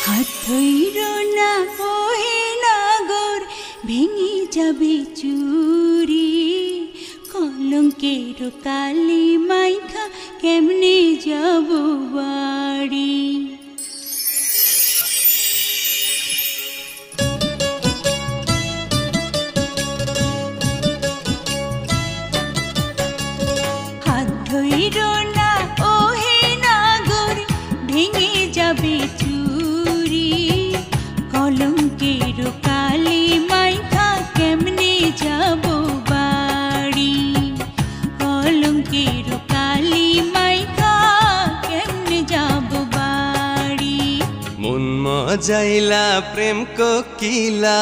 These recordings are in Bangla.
হাত ধইর না ওহে নাগর, ভেঙে যাবে চুরি। কলঙ্কের কালি মাইখা কেমনে যাব বাড়ি। হাত ধইর না ওহে নাগর, ভেঙে যাবে চুরি। কলঙ্কের কালি মাইখা কেমনে যাব বাড়ি। কলঙ্কের কালি মাইখা কেমনে যাব বাড়ি। মন মজাইলা প্রেম কোকিলা,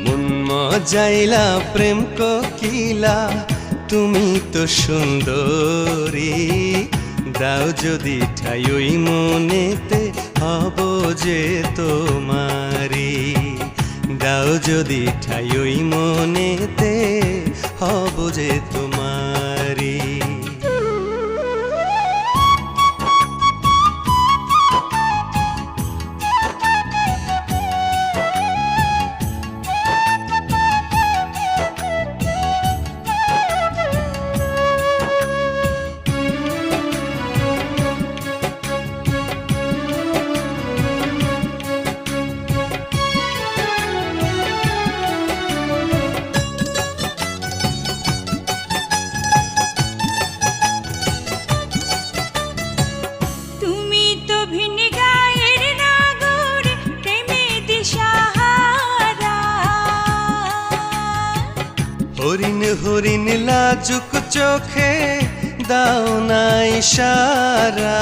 মন মজাইলা প্রেম কোকিলা, তুমি তো সুন্দরী। দাও যদি ঠাই ওই মনেতে হব যে তোমারি। দাও যদি ঠাই ওই মনেতে হব যে তোমারি। হরিণ হরিণ লাজুক চোখে দাও না ইশারা।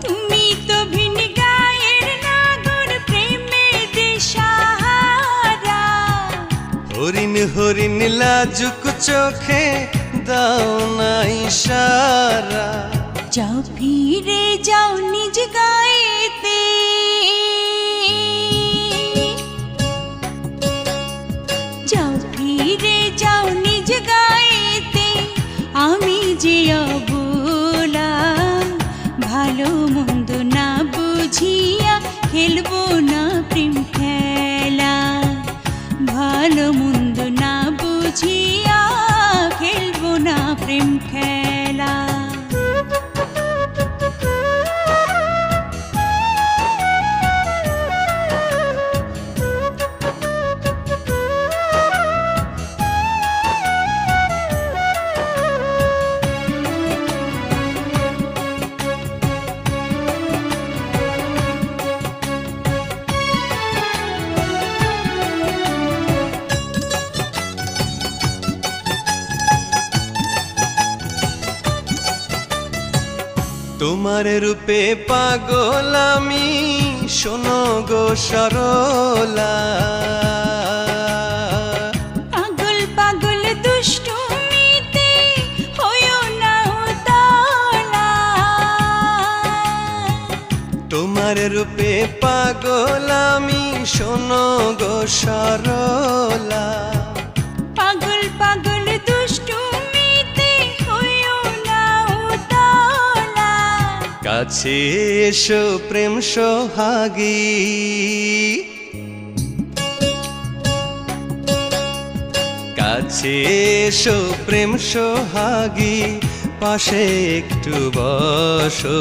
তুমি তো ভিন গায়ের নাগর, প্রেমে দিশাহারা। হরিণ হরিণ লাজুক চোখে দাও না ইশারা। যাও ফিরে যাও নিজ গায়েতে, যাও ফিরে যাও নিজ গায়েতে। আমি যে অবলা, ভালো মন্দ না বুঝিয়া খেলবো না প্রেম খেলা। ভালো মন্দ না বুঝিয়া খেলবো না প্রেম খেলা। তোমার রূপে পাগল আমি, শোনো গো সরলা। পাগল পাগল দুষ্টুমিতে হইও না উতলা। তোমার রূপে পাগল আমি, শোনো গো সরলা। পাগল পাগল দুষ্টুমিতে হইও না উতলা। কাছে এসো প্রেম সোহাগী, কাছে এসো প্রেম সোহাগী। পাশে একটু বসো,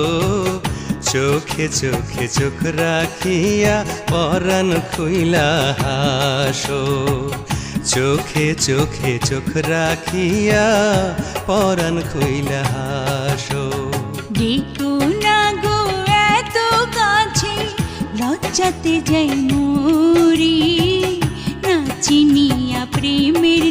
চোখে চোখে চোখ রাখিয়া পরাণ খুইলা হাসো। চোখে চোখে চোখ রাখিয়া পরাণ খুইলা হাসো। ডেকো না গো এত কাছে, লজ্জাতে যাই মরি। না চিনিয়া প্রেমের